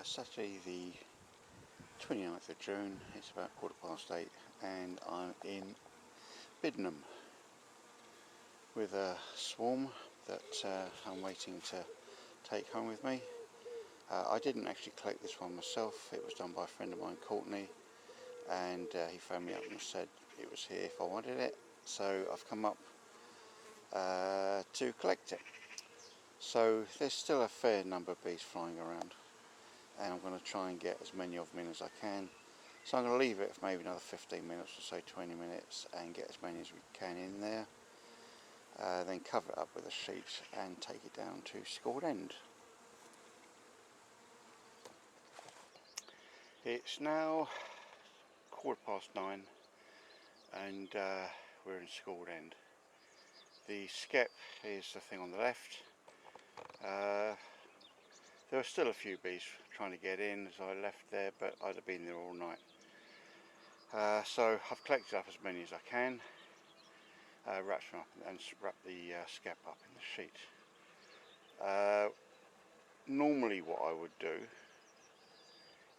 Saturday the 29th of June, it's about 8:15 and I'm in Biddenham with a swarm that I'm waiting to take home with me. I didn't actually collect this one myself, it was done by a friend of mine, Courtney, and he phoned me up and said it was here if I wanted it, so I've come up to collect it. So there's still a fair number of bees flying around, and I'm going to try and get as many of them in as I can. So I'm going to leave it for maybe another 15 minutes or so, 20 minutes, and get as many as we can in there. Then cover it up with a sheet and take it down to Scald End. It's now 9:15 and we're in Scald End. The skep is the thing on the left. There were still a few bees trying to get in as I left there, but I'd have been there all night. So I've collected up as many as I can, wrapped them up and wrapped the skep up in the sheet. Normally what I would do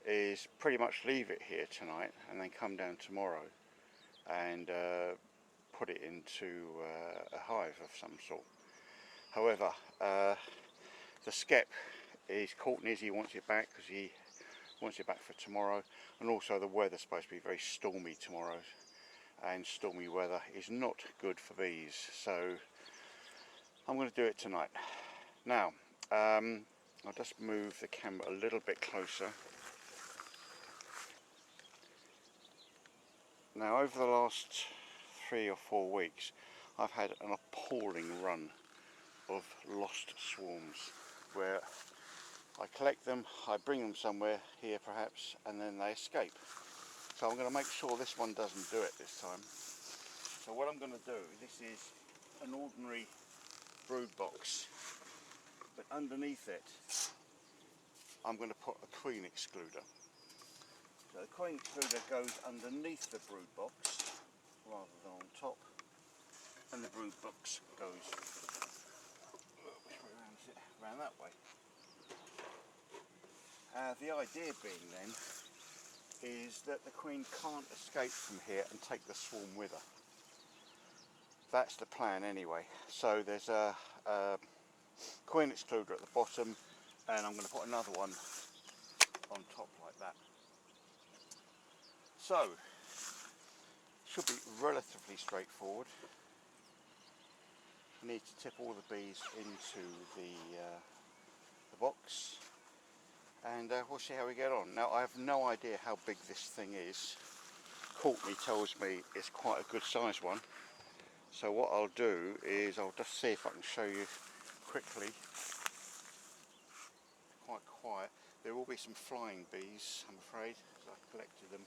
is pretty much leave it here tonight and then come down tomorrow and put it into a hive of some sort. However, the skep is Courtney's, he wants it back because he wants it back for tomorrow, and also the weather's supposed to be very stormy tomorrow, and stormy weather is not good for bees, so I'm going to do it tonight. Now, I'll just move the camera a little bit closer. Now, over the last 3 or 4 weeks I've had an appalling run of lost swarms where I collect them, I bring them somewhere, here perhaps, and then they escape. So I'm going to make sure this one doesn't do it this time. So what I'm going to do, this is an ordinary brood box, but underneath it I'm going to put a queen excluder. So the queen excluder goes underneath the brood box rather than on top, and the brood box goes around that way. The idea being then is that the queen can't escape from here and take the swarm with her. That's the plan anyway. So there's a queen excluder at the bottom, and I'm going to put another one on top like that. So should be relatively straightforward. I need to tip all the bees into the box, and we'll see how we get on. Now, I have no idea how big this thing is. Courtney tells me it's quite a good sized one, so what I'll do is I'll just see if I can show you quickly. Quite quiet. There will be some flying bees, I'm afraid, because I collected them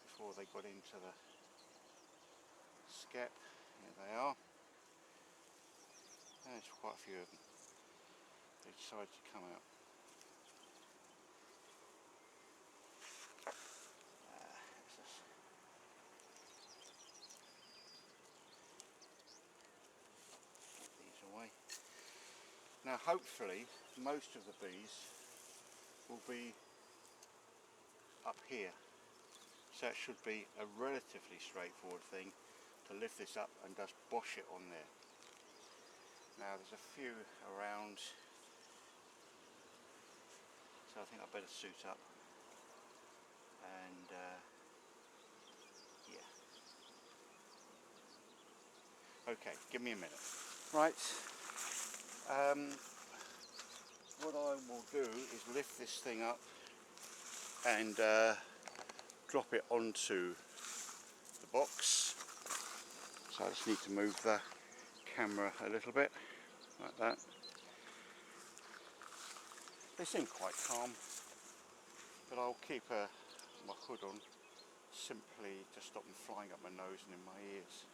before they got into the skep. Here they are. There's quite a few of them. They decided to come out. Put these away. Now hopefully most of the bees will be up here. So it should be a relatively straightforward thing to lift this up and just bosh it on there. Now there's a few around, so I think I better suit up and yeah. Okay, give me a minute. Right, what I will do is lift this thing up and drop it onto the box. So I just need to move the camera a little bit, like that. They seem quite calm, but I'll keep my hood on simply to stop them flying up my nose and in my ears.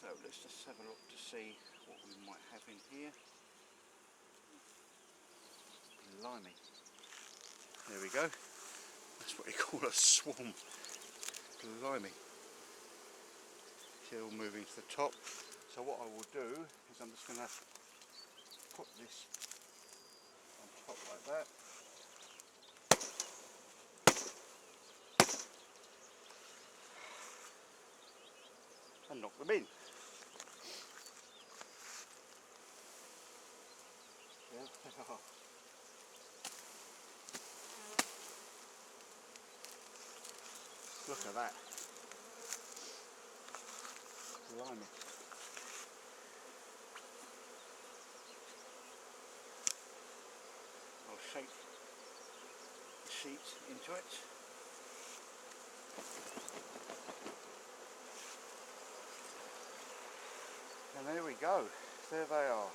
So let's just have a look to see what we might have in here. Blimey. There we go. That's what you call a swarm. Blimey. Still moving to the top. So what I will do is I'm just going to put this on top like that. And knock them in. There they are. Look at that. Blimey. I'll shake the sheet into it. And there we go. There they are.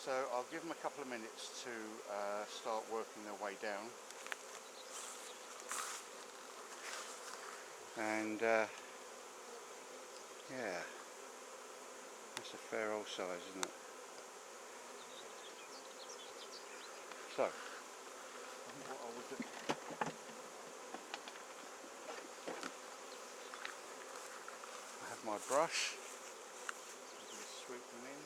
So I'll give them a couple of minutes to start working their way down. And yeah, that's a fair old size, isn't it? So, I think what I will do, I have my brush, I'm going to sweep them in.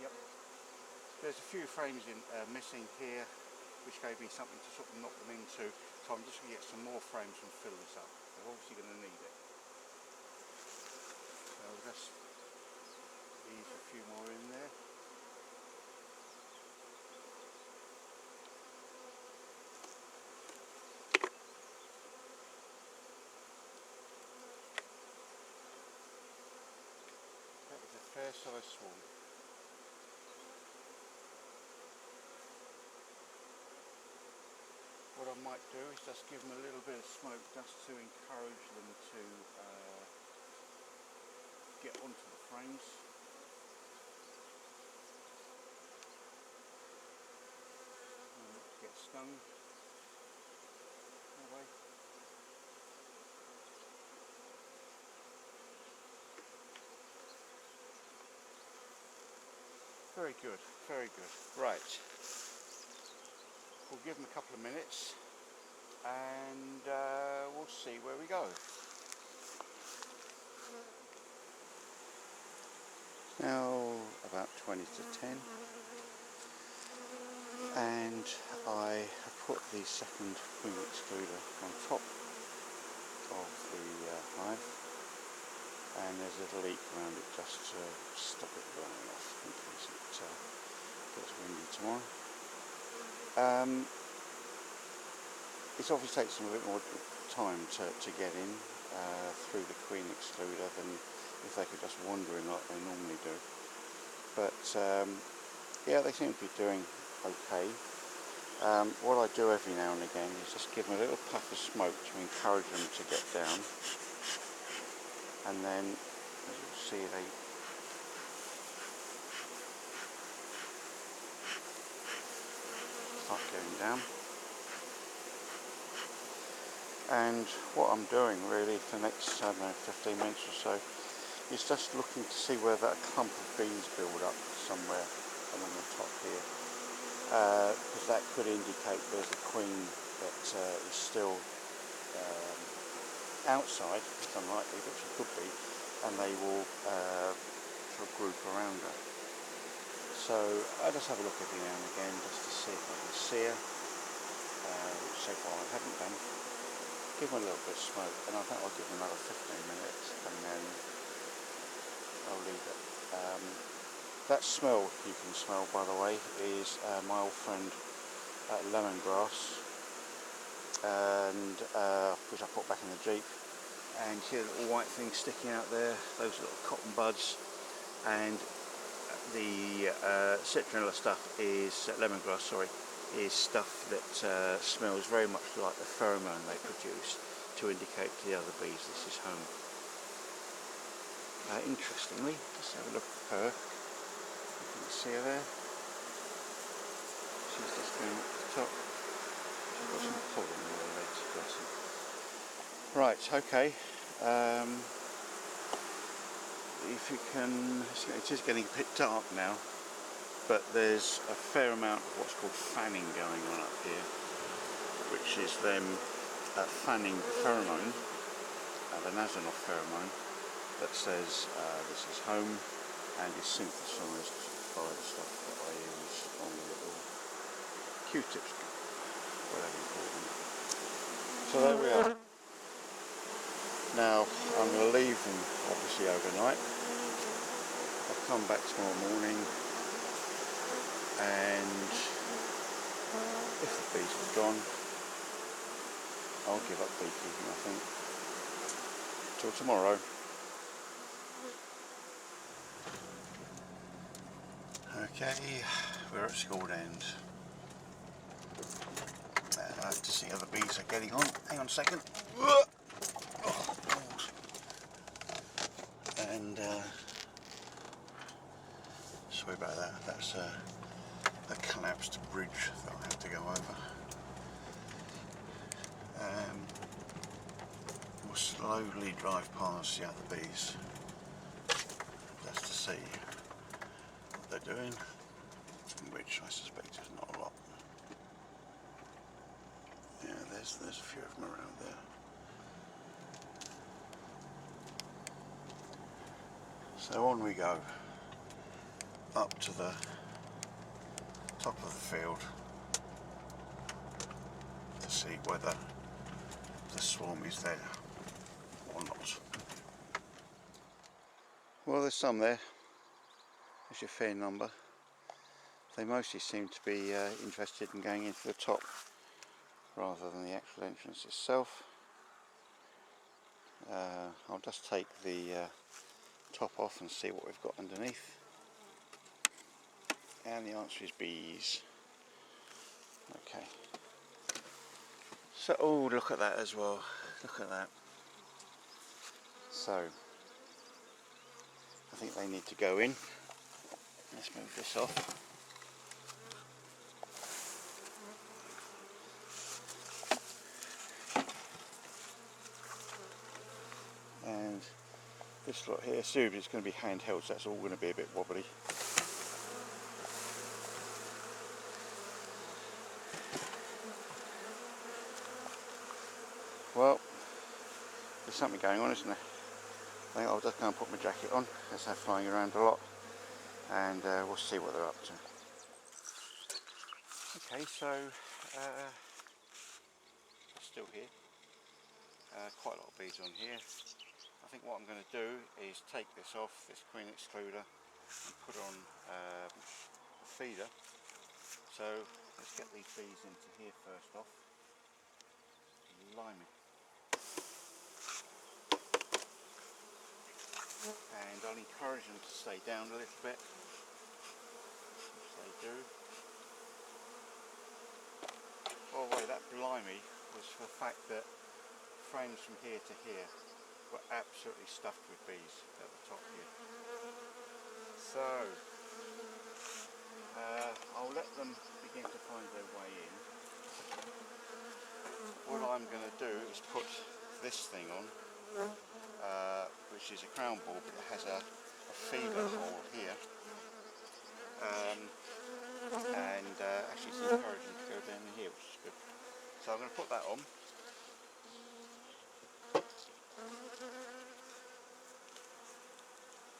Yep. There's a few frames missing here, which gave me something to sort of knock them into. So I'm just going to get some more frames and fill this up. I'm obviously going to need it. So I'll just ease a few more in there. That is a fair size swarm. What I might do is just give them a little bit of smoke just to encourage them to get onto the frames. And not get stung away. Very good, very good. Right. We'll give them a couple of minutes and we'll see where we go. Now about 20 to 10 and I have put the second queen excluder on top of the hive, and there's a little leak around it just to stop it blowing off in case it gets windy tomorrow. It obviously takes them a bit more time to get in through the queen excluder than if they could just wander in like they normally do. But yeah, they seem to be doing okay. What I do every now and again is just give them a little puff of smoke to encourage them to get down. And then, as you'll see, they start going down. And what I'm doing really for the next, I don't know, 15 minutes or so is just looking to see whether a clump of bees build up somewhere along the top here, because that could indicate there's a queen that is still outside. It's unlikely, but she could be, and they will sort of group around her. So I just have a look every now and again just to see if I can see her, which so far I haven't done. Give them a little bit of smoke, and I think I'll give them another 15 minutes and then I'll leave it. That smell you can smell, by the way, is my old friend lemongrass, and which I put back in the Jeep. And see the little white things sticking out there, those little cotton buds, and the citronella stuff is lemongrass, sorry, is stuff that smells very much like the pheromone they produce to indicate to the other bees this is home. Interestingly, let's have a look at her. You can see her there. She's just going up the top. She's got some pollen in her legs, bless her. Right, okay. if you can, it is getting a bit dark now, but there's a fair amount of what's called fanning going on up here, which is them fanning the pheromone, the Nasanov pheromone, that says this is home and is synthesised by the stuff that I use on the little Q-tips, whatever you call them. So there we are. Now I'm going to leave them obviously overnight. I'll come back tomorrow morning, and if the bees have gone, I'll give up beekeeping, I think. Till tomorrow. Okay, we're at school end. I have to see how the bees are getting on. Hang on a second. And sorry about that. That's a collapsed bridge that I have to go over. We'll slowly drive past the other bees just to see what they're doing, which I suspect is not a lot. Yeah, there's a few of them around there. So on we go, up to the top of the field to see whether the swarm is there or not. Well, there's some there. There's your fair number. They mostly seem to be interested in going into the top rather than the actual entrance itself. I'll just take the top off and see what we've got underneath. And the answer is bees. Okay. So, oh, look at that as well. Look at that. So, I think they need to go in. Let's move this off. And this lot here, assuming it's going to be handheld, so that's all going to be a bit wobbly. Well, there's something going on, isn't there? I think I'll just go and put my jacket on, as they're flying around a lot, and we'll see what they're up to. Okay, so they're still here. Quite a lot of bees on here. I think what I'm going to do is take this off, this queen excluder, and put on a feeder. So let's get these bees into here first off. Blimey. And I'll encourage them to stay down a little bit, which they do. By the way, that blimey was for the fact that frames from here to here were absolutely stuffed with bees at the top here. So I'll let them begin to find their way in. What I'm going to do is put this thing on, which is a crown ball, but it has a feeder hole here, and actually it's encouraging to go down in here, which is good. So I'm going to put that on.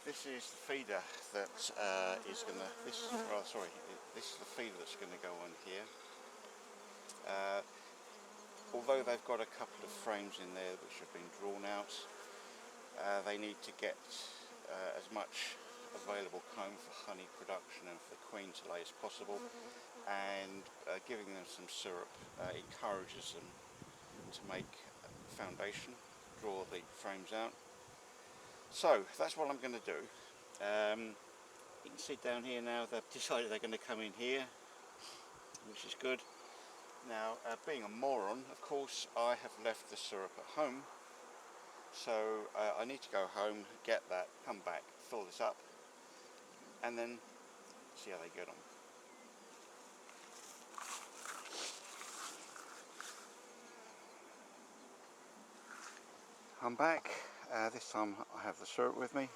This is the feeder that is going to, this is the feeder that's going to go on here. Although they've got a couple of frames in there which have been drawn out, they need to get as much available comb for honey production and for the queen to lay as possible, and giving them some syrup encourages them to make foundation, draw the frames out. So that's what I'm going to do. You can see down here now they've decided they're going to come in here, which is good. Now, being a moron, of course, I have left the syrup at home, so I need to go home, get that, come back, fill this up, and then see how they get on. I'm back. This time I have the syrup with me.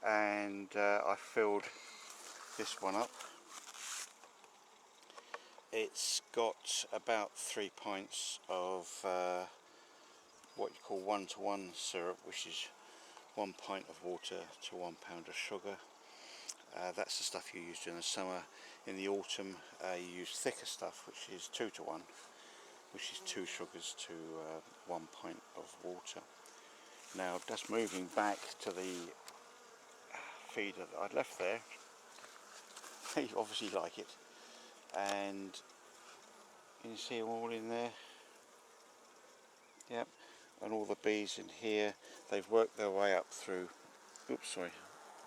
and I filled this one up. It's got about 3 pints of what you call 1-to-1 syrup, which is 1 pint of water to 1 pound of sugar. That's the stuff you use during the summer. In the autumn you use thicker stuff, which is 2-to-1, which is 2 sugars to 1 pint of water. Now, just moving back to the feeder that I'd left there, they obviously like it, and you can see them all in there. Yep, and all the bees in here, they've worked their way up through,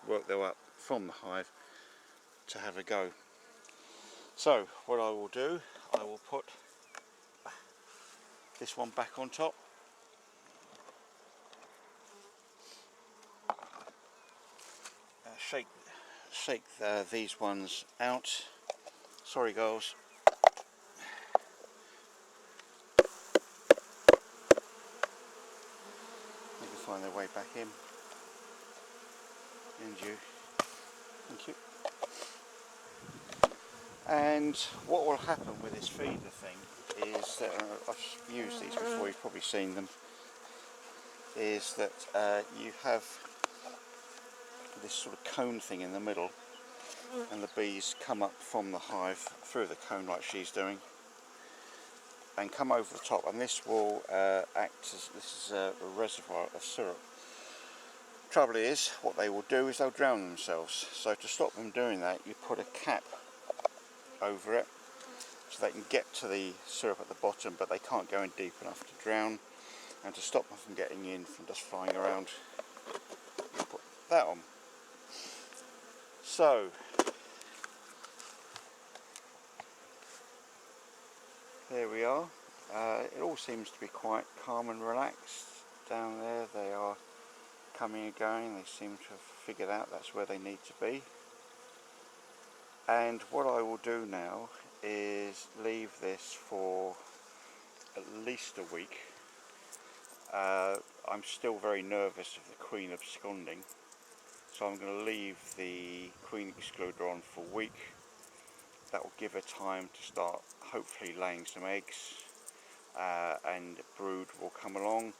worked their way up from the hive to have a go. So what I will do, I will put this one back on top. Shake these ones out. Sorry girls. They can find their way back in. And you. Thank you. And what will happen with this feeder thing is that, I've used these before, you've probably seen them, is that you have this sort of cone thing in the middle, and the bees come up from the hive through the cone like she's doing and come over the top, and this will act as, this is a reservoir of syrup. Trouble is, what they will do is they'll drown themselves, so to stop them doing that you put a cap over it so they can get to the syrup at the bottom, but they can't go in deep enough to drown. And to stop them from getting in, from just flying around, you put that on. So there we are. It all seems to be quite calm and relaxed down there. They are coming and going. They seem to have figured out that's where they need to be. And what I will do now is leave this for at least a week. I'm still very nervous of the queen absconding, so I'm going to leave the queen excluder on for a week. That will give her time to start hopefully laying some eggs, and brood will come along,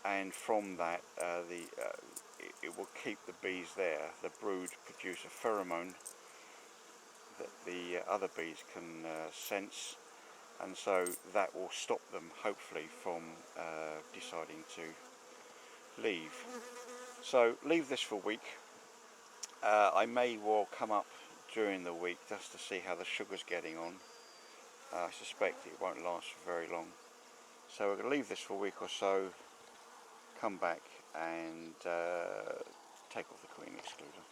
and from that it will keep the bees there. The brood produce a pheromone that the other bees can sense, and so that will stop them hopefully from deciding to leave. So leave this for a week. I may well come up during the week just to see how the sugar's getting on. I suspect it won't last for very long, so we're going to leave this for a week or so, come back and take off the queen excluder.